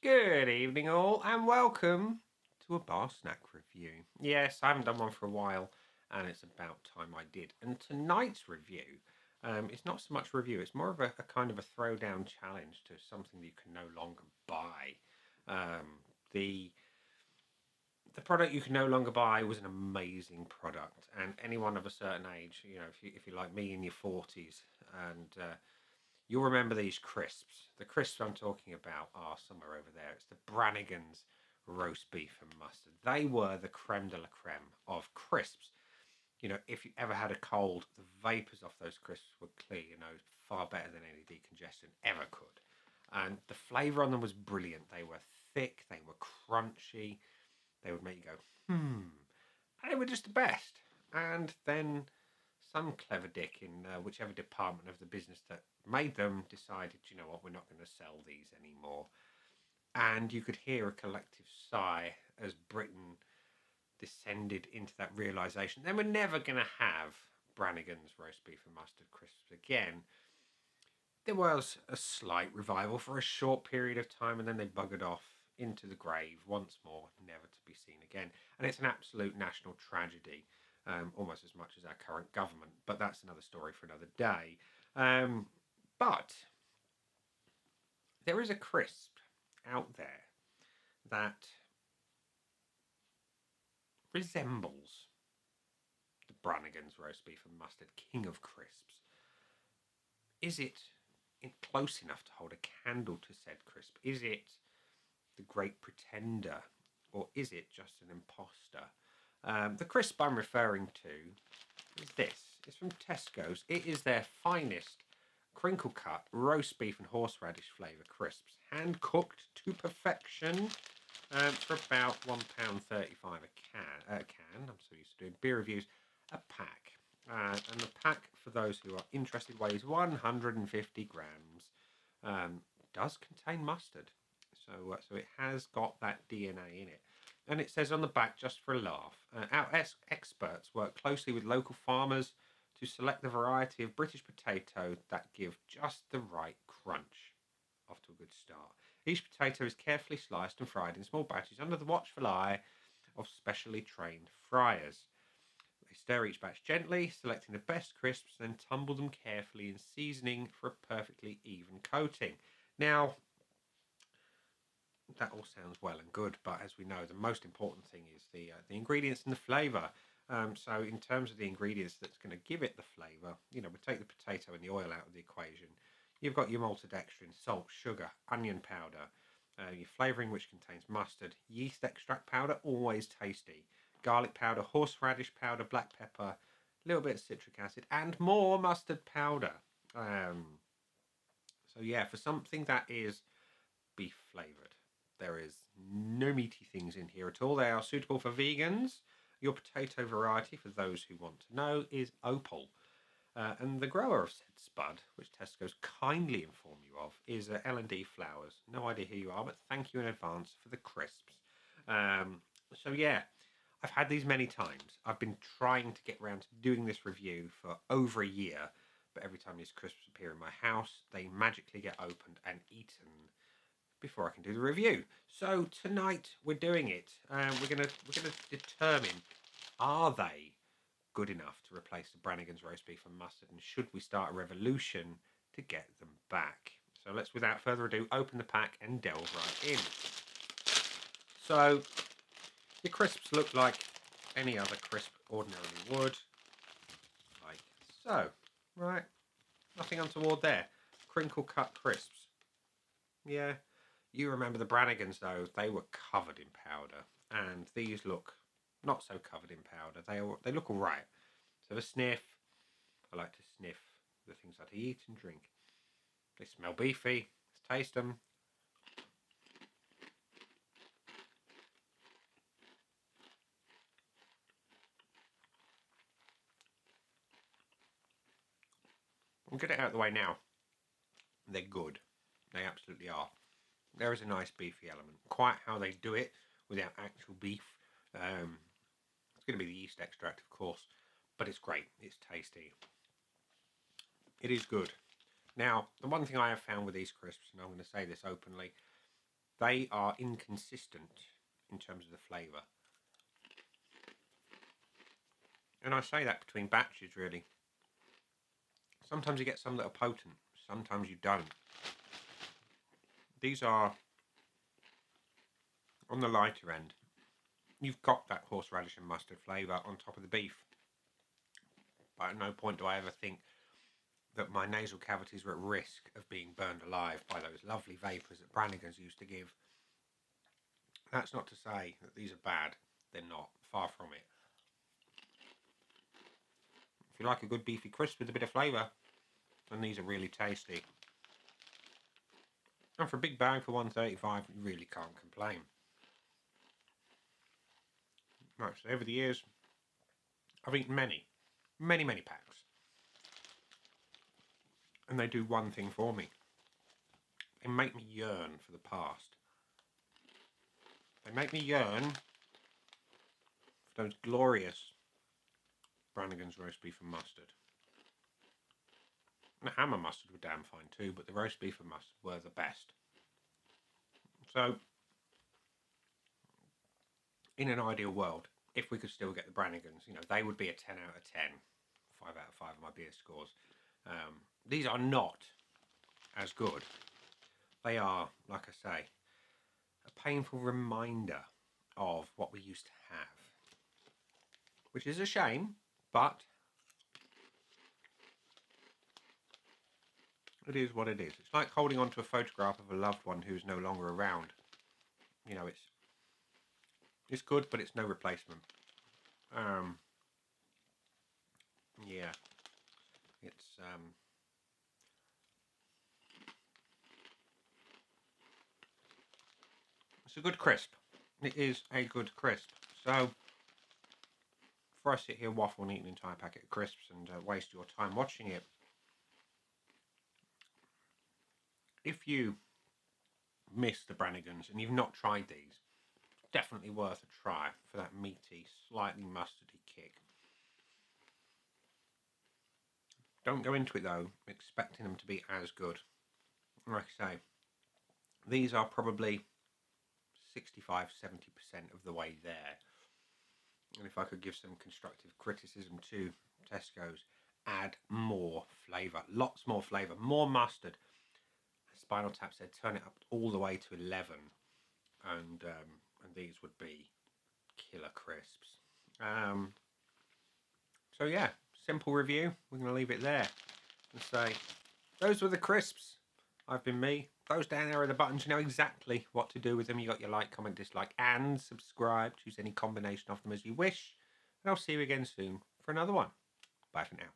Good evening, all, and welcome to a bar snack review. Yes, I haven't done one for a while, and it's about time I did. And tonight's review, it's not so much review; it's more of a kind of a throwdown challenge to something that you can no longer buy. The product you can no longer buy was an amazing product, and anyone of a certain age, if you're like me in your 40s, and you'll remember these crisps. The crisps I'm talking about are somewhere over there. It's the Brannigan's roast beef and mustard. They were the creme de la creme of crisps. If you ever had a cold, the vapors off those crisps were clear, far better than any decongestant ever could. And the flavour on them was brilliant. They were thick, they were crunchy, they would make you go, hmm. They were just the best. And then some clever dick in whichever department of the business that made them decided, you know what, we're not going to sell these anymore. And you could hear a collective sigh as Britain descended into that realization they were never going to have Brannigan's roast beef and mustard crisps again. There was a slight revival for a short period of time, and then they buggered off into the grave once more, never to be seen again. And it's an absolute national tragedy, almost as much as our current government. But that's another story for another day. But there is a crisp out there that resembles the Brannigan's roast beef and mustard king of crisps. Is it close enough to hold a candle to said crisp? Is it the great pretender, or is it just an imposter? The crisp I'm referring to is this. It's from Tesco's. It is their finest crinkle cut roast beef and horseradish flavour crisps, hand cooked to perfection, for about £1.35 a can. I'm so used to doing beer reviews. A pack. And the pack, for those who are interested, weighs 150 grams. Does contain mustard. So it has got that DNA in it. And it says on the back, just for a laugh, our experts work closely with local farmers to select the variety of British potato that give just the right crunch. Off to a good start. Each potato is carefully sliced and fried in small batches under the watchful eye of specially trained fryers. They stir each batch gently, selecting the best crisps, then tumble them carefully in seasoning for a perfectly even coating. Now, that all sounds well and good, but as we know, the most important thing is the ingredients and the flavour. So in terms of the ingredients that's going to give it the flavour, we take the potato and the oil out of the equation. You've got your maltodextrin, salt, sugar, onion powder, your flavouring, which contains mustard, yeast extract powder, always tasty, garlic powder, horseradish powder, black pepper, a little bit of citric acid, and more mustard powder. So yeah, for something that is beef flavoured, there is no meaty things in here at all. They are suitable for vegans. Your potato variety, for those who want to know, is Opal. And the grower of said spud, which Tesco's kindly inform you of, is L&D Flowers. No idea who you are, but thank you in advance for the crisps. So yeah, I've had these many times. I've been trying to get around to doing this review for over a year, but every time these crisps appear in my house, they magically get opened and eaten before I can do the review. So tonight we're doing it. We're gonna determine, are they good enough to replace the Brannigan's roast beef and mustard, and should we start a revolution to get them back? So let's, without further ado, open the pack and delve right in. So your crisps look like any other crisp ordinarily would, like so. Right, nothing untoward there. Crinkle cut crisps. Yeah, you remember the Brannigans though, they were covered in powder, and these look not so covered in powder. They look alright. So a sniff, I like to sniff the things that I eat and drink. They smell beefy. Let's taste them. I'll get it out of the way now. They're good. They absolutely are. There is a nice beefy element. Quite how they do it without actual beef. It's going to be the yeast extract, of course, but it's great. It's tasty. It is good. Now, the one thing I have found with these crisps, and I'm going to say this openly, they are inconsistent in terms of the flavour. And I say that between batches, really. Sometimes you get some that are potent, sometimes you don't. These are on the lighter end. You've got that horseradish and mustard flavour on top of the beef. But at no point do I ever think that my nasal cavities were at risk of being burned alive by those lovely vapours that Brannigan's used to give. That's not to say that these are bad. They're not. Far from it. If you like a good beefy crisp with a bit of flavour, then these are really tasty. And for a big bag for $1.35, you really can't complain. Right, so over the years, I've eaten many packs. And they do one thing for me. They make me yearn for the past. They make me yearn for those glorious Brannigan's roast beef and mustard. The hammer mustard were damn fine too, but the roast beef and mustard were the best. So, in an ideal world, if we could still get the Brannigans, you know, they would be a 10 out of 10. 5 out of 5 of my beer scores. These are not as good. They are, like I say, a painful reminder of what we used to have. Which is a shame, but it is what it is. It's like holding onto a photograph of a loved one who's no longer around. You know, it's good, but it's no replacement. Yeah, it's a good crisp. It is a good crisp. So, before I sit here waffle and eat an entire packet of crisps and waste your time watching it, if you miss the Brannigans and you've not tried these, definitely worth a try for that meaty, slightly mustardy kick. Don't go into it though expecting them to be as good. Like I say, these are probably 65-70% of the way there. And if I could give some constructive criticism to Tesco's, add more flavour, lots more flavour, more mustard. Spinal Tap said turn it up all the way to 11, and these would be killer crisps. So yeah, simple review. We're going to leave it there and say those were the crisps. I've been me. Those down there are the buttons. You know exactly what to do with them. You got your like, comment, dislike, and subscribe. Choose any combination of them as you wish. And I'll see you again soon for another one. Bye for now.